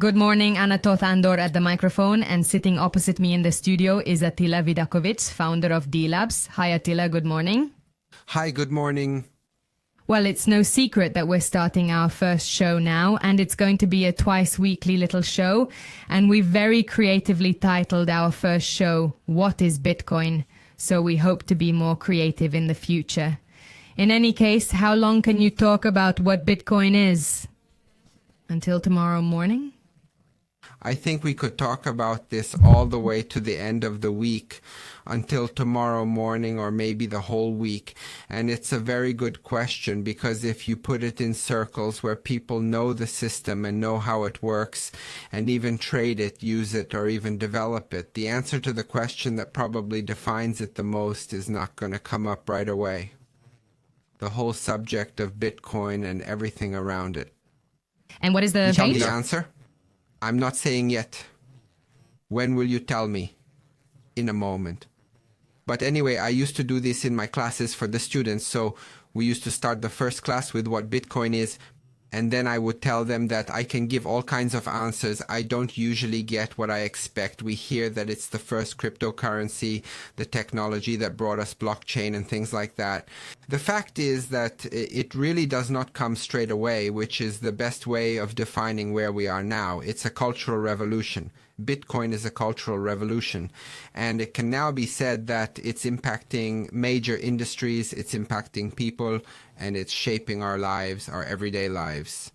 Good morning, Anatot Andor at the microphone, and sitting opposite me in the studio is Attila Vidákovics, founder of D-Labs. Hi Attila, good morning. Hi, good morning. Well, it's no secret that we're starting our first show now, and it's going to be a twice-weekly little show, and we've very creatively titled our first show, What is Bitcoin? So we hope to be more creative in the future. In any case, how long can you talk about what Bitcoin is? Until tomorrow morning? I think we could talk about this all the way to the end of the week, until tomorrow morning or maybe the whole week. And it's a very good question, because if you put it in circles where people know the system and know how it works and even trade it, use it, or even develop it, the answer to the question that probably defines it the most is not going to come up right away. The whole subject of Bitcoin and everything around it. And what is the Tell me the answer? I'm not saying yet. When will you tell me? In a moment. But anyway, I used to do this in my classes for the students. So we used to start the first class with what Bitcoin is. And then I would tell them that I can give all kinds of answers. I don't usually get what I expect. We hear that it's the first cryptocurrency, the technology that brought us blockchain and things like that. The fact is that it really does not come straight away, which is the best way of defining where we are now. It's a cultural revolution. Bitcoin is a cultural revolution, and it can now be said that it's impacting major industries, it's impacting people, and it's shaping our lives, our everyday lives.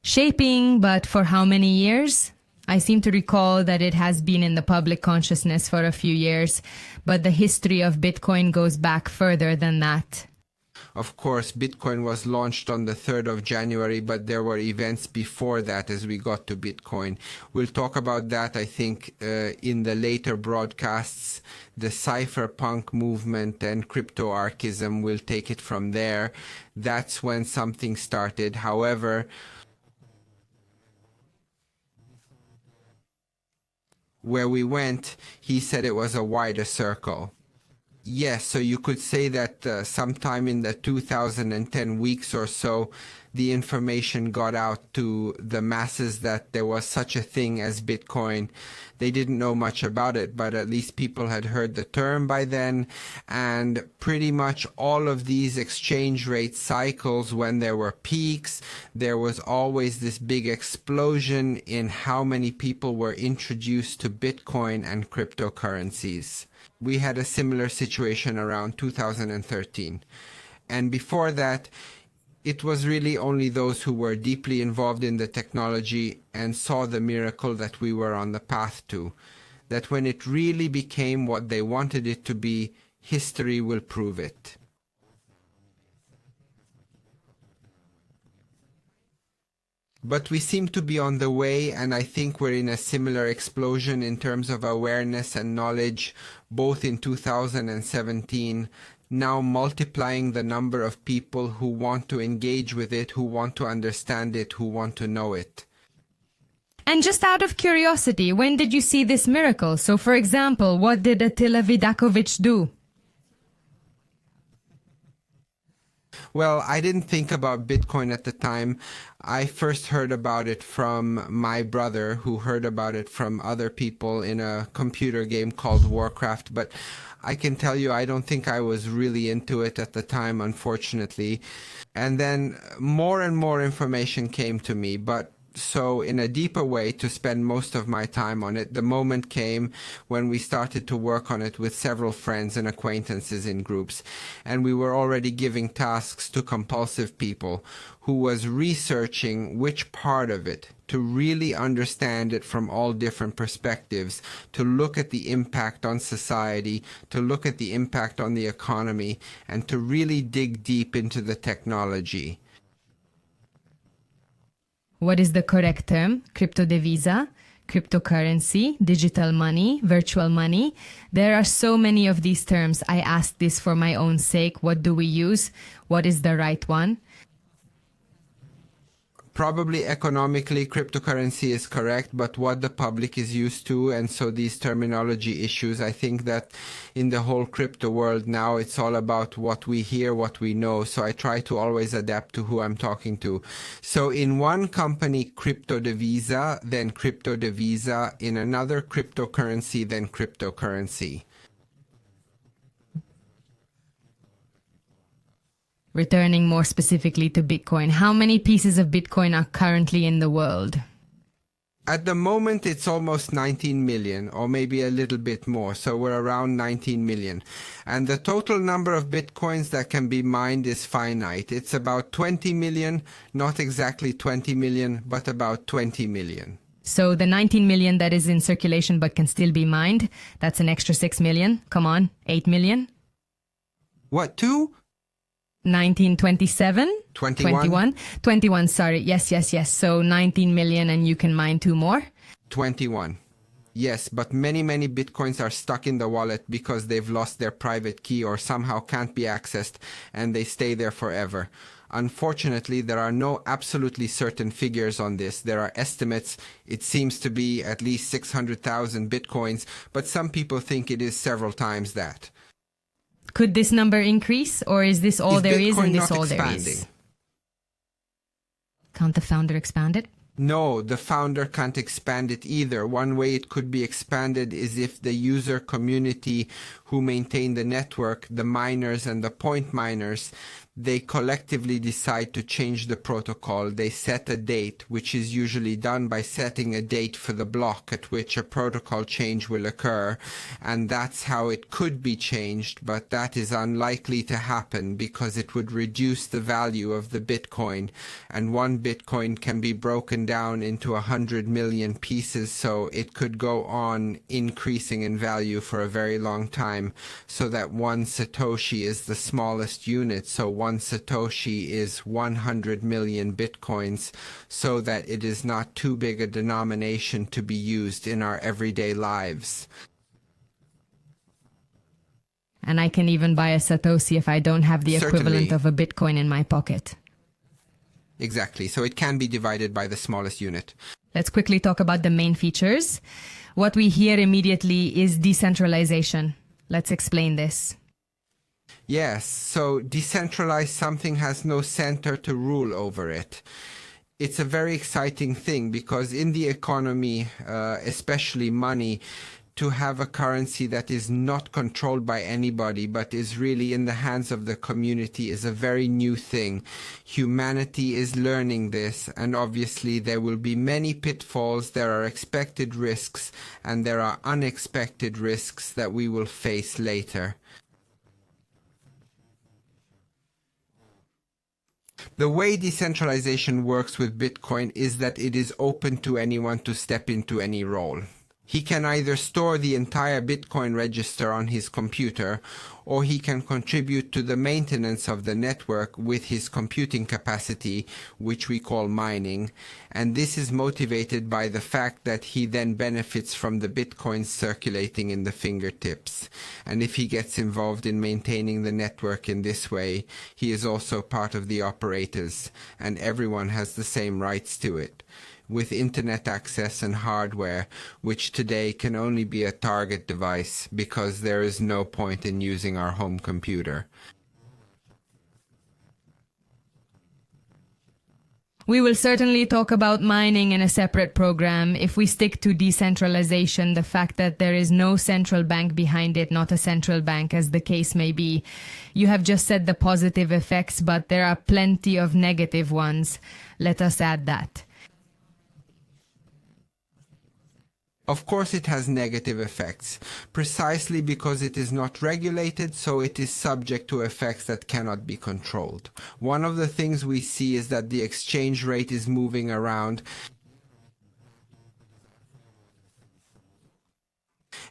Shaping, but for how many years? I seem to recall that it has been in the public consciousness for a few years, but the history of Bitcoin goes back further than that. Of course, Bitcoin was launched on the 3rd of January, but there were events before that as we got to Bitcoin. We'll talk about that, I think, in the later broadcasts. The cypherpunk movement and crypto-archism will take it from there. That's when something started. However, where we went, he said it was a wider circle. Yes, so you could say that sometime in the 2010 weeks or so, the information got out to the masses that there was such a thing as Bitcoin. They didn't know much about it, but at least people had heard the term by then. And pretty much all of these exchange rate cycles, when there were peaks, there was always this big explosion in how many people were introduced to Bitcoin and cryptocurrencies. We had a similar situation around 2013. And before that, it was really only those who were deeply involved in the technology and saw the miracle that we were on the path to, that when it really became what they wanted it to be, history will prove it. But we seem to be on the way, and I think we're in a similar explosion in terms of awareness and knowledge, both in 2017, now multiplying the number of people who want to engage with it, who want to understand it, who want to know it. And just out of curiosity, when did you see this miracle? So, for example, what did Attila Vidákovics do? Well, I didn't think about Bitcoin at the time. I first heard about it from my brother, who heard about it from other people in a computer game called Warcraft. But I can tell you, I don't think I was really into it at the time, unfortunately. And then more and more information came to me, but so in a deeper way to spend most of my time on it, the moment came when we started to work on it with several friends and acquaintances in groups. And we were already giving tasks to compulsive people who was researching which part of it, to really understand it from all different perspectives, to look at the impact on society, to look at the impact on the economy, and to really dig deep into the technology. What is the correct term? Cryptodevisa, cryptocurrency, digital money, virtual money. There are so many of these terms. I asked this for my own sake. What do we use? What is the right one? Probably economically, cryptocurrency is correct, but what the public is used to, and so these terminology issues, I think that in the whole crypto world now, it's all about what we hear, what we know. So I try to always adapt to who I'm talking to. So in one company, crypto devisa, then crypto devisa. In another, cryptocurrency, then cryptocurrency. Returning more specifically to Bitcoin, how many pieces of Bitcoin are currently in the world? At the moment, it's almost 19 million, or maybe a little bit more. So we're around 19 million. And the total number of Bitcoins that can be mined is finite. It's about 20 million, not exactly 20 million, but about 20 million. So the 19 million that is in circulation but can still be mined, that's an extra 6 million. Come on, 8 million? What, two? 1927? 21? 21, sorry. Yes. So 19 million and you can mine 2 more? 21. Yes, but many Bitcoins are stuck in the wallet because they've lost their private key or somehow can't be accessed, and they stay there forever. Unfortunately, there are no absolutely certain figures on this. There are estimates. It seems to be at least 600,000 Bitcoins, but some people think it is several times that. Could this number increase, or is this all there is and this all there expanding? is? Can't the founder expand it? No, the founder can't expand it either. One way it could be expanded is if the user community who maintain the network, the miners and the point miners, they collectively decide to change the protocol. They set a date, which is usually done by setting a date for the block at which a protocol change will occur. And that's how it could be changed, but that is unlikely to happen because it would reduce the value of the Bitcoin. And one Bitcoin can be broken down into 100 million pieces, so it could go on increasing in value for a very long time, so that one Satoshi is the smallest unit. So one Satoshi is 100 million Bitcoins, so that it is not too big a denomination to be used in our everyday lives. And I can even buy a Satoshi if I don't have the equivalent of a Bitcoin in my pocket. Exactly. So it can be divided by the smallest unit. Let's quickly talk about the main features. What we hear immediately is decentralization. Let's explain this. Yes, so decentralized something has no center to rule over it. It's a very exciting thing because in the economy, especially money, to have a currency that is not controlled by anybody but is really in the hands of the community is a very new thing. Humanity is learning this, and obviously there will be many pitfalls, there are expected risks, and there are unexpected risks that we will face later. The way decentralization works with Bitcoin is that it is open to anyone to step into any role. He can either store the entire Bitcoin register on his computer, or he can contribute to the maintenance of the network with his computing capacity, which we call mining. And this is motivated by the fact that he then benefits from the Bitcoins circulating in the fingertips. And if he gets involved in maintaining the network in this way, he is also part of the operators, and everyone has the same rights to it, with internet access and hardware, which today can only be a target device because there is no point in using our home computer. We will certainly talk about mining in a separate program. If we stick to decentralization, the fact that there is no central bank behind it, not a central bank as the case may be. You have just said the positive effects, but there are plenty of negative ones. Let us add that. Of course it has negative effects, precisely because it is not regulated, so it is subject to effects that cannot be controlled. One of the things we see is that the exchange rate is moving around,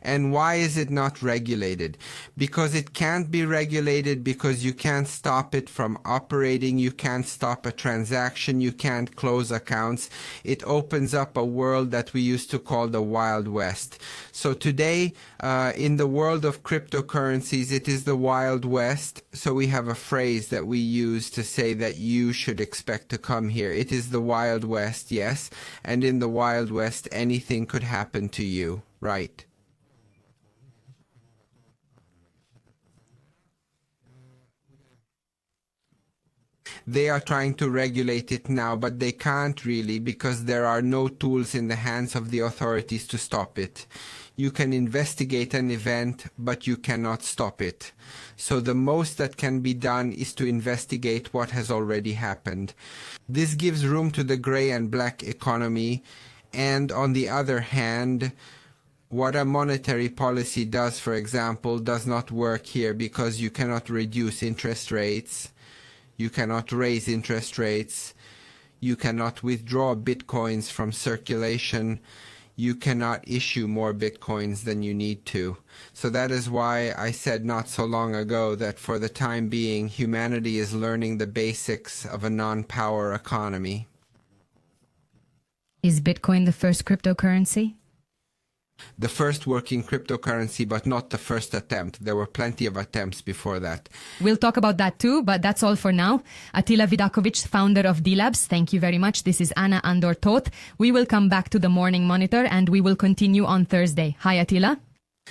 And why is it not regulated? Because it can't be regulated, because you can't stop it from operating, you can't stop a transaction, you can't close accounts. It opens up a world that we used to call the Wild West. So today, in the world of cryptocurrencies, it is the Wild West. So we have a phrase that we use to say that you should expect to come here. It is the Wild West, yes. And in the Wild West, anything could happen to you, right? They are trying to regulate it now, but they can't really, because there are no tools in the hands of the authorities to stop it. You can investigate an event, but you cannot stop it. So the most that can be done is to investigate what has already happened. This gives room to the gray and black economy, and on the other hand, what a monetary policy does, for example, does not work here, because you cannot reduce interest rates. You cannot raise interest rates. You cannot withdraw bitcoins from circulation. You cannot issue more bitcoins than you need to. So that is why I said not so long ago that for the time being, humanity is learning the basics of a non-power economy. Is Bitcoin the first cryptocurrency? The first working cryptocurrency, but not the first attempt. There were plenty of attempts before that. We'll talk about that too, but that's all for now. Attila Vidákovics, founder of D-Labs, thank you very much. This is Anna Andor Toth. We will come back to the Morning Monitor and we will continue on Thursday. Hi, Attila.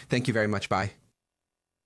Thank you very much. Bye.